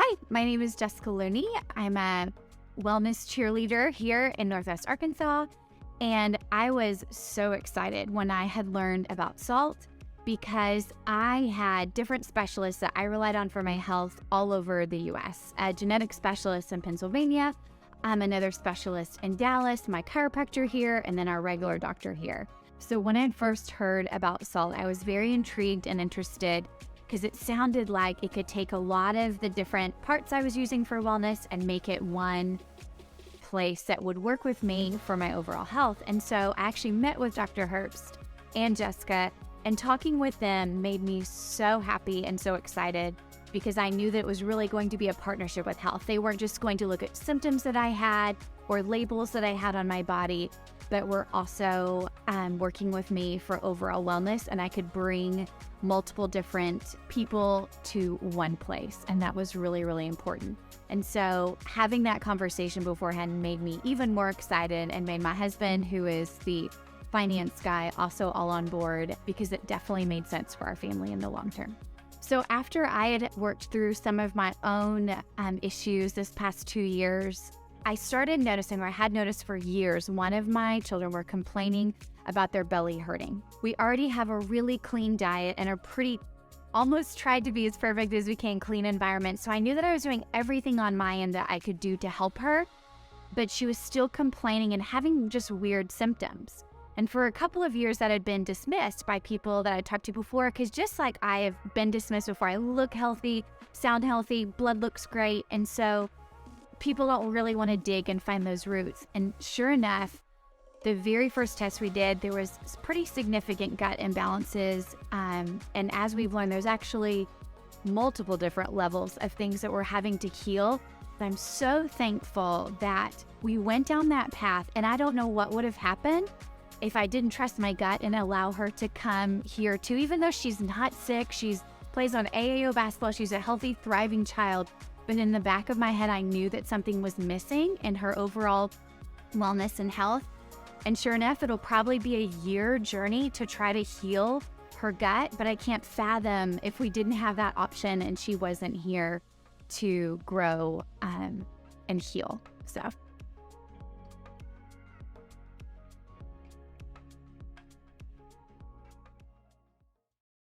Hi, my name is Jessica Looney. I'm a wellness cheerleader here in Northwest Arkansas, and I was so excited when I had learned about salt because I had different specialists that I relied on for my health all over the U.S. A genetic specialist in Pennsylvania, another specialist in Dallas, my chiropractor here, and then our regular doctor here. So when I first heard about salt, I was very intrigued and interested because it sounded like it could take a lot of the different parts I was using for wellness and make it one place that would work with me for my overall health. And so I actually met with Dr. Herbst and Jessica, and talking with them made me so happy and so excited because I knew that it was really going to be a partnership with health. They weren't just going to look at symptoms that I had or labels that I had on my body, but were also working with me for overall wellness, and I could bring multiple different people to one place. And that was really, really important. And so having that conversation beforehand made me even more excited and made my husband, who is the finance guy, also all on board because it definitely made sense for our family in the long term. So after I had worked through some of my own issues this past 2 years, I started noticing, or I had noticed for years, one of my children were complaining about their belly hurting. We already have a really clean diet and almost tried to be as perfect as we can, clean environment. So I knew that I was doing everything on my end that I could do to help her, but she was still complaining and having just weird symptoms. And for a couple of years that had been dismissed by people that I talked to before, because just like I have been dismissed before, I look healthy, sound healthy, blood looks great. And so people don't really want to dig and find those roots. And sure enough, the very first test we did, there was pretty significant gut imbalances. And as we've learned, there's actually multiple different levels of things that we're having to heal. I'm so thankful that we went down that path. And I don't know what would have happened if I didn't trust my gut and allow her to come here too. Even though she's not sick, she plays on AAO basketball, she's a healthy, thriving child. But in the back of my head, I knew that something was missing in her overall wellness and health. And sure enough, it'll probably be a year journey to try to heal her gut, but I can't fathom if we didn't have that option and she wasn't here to grow and heal. So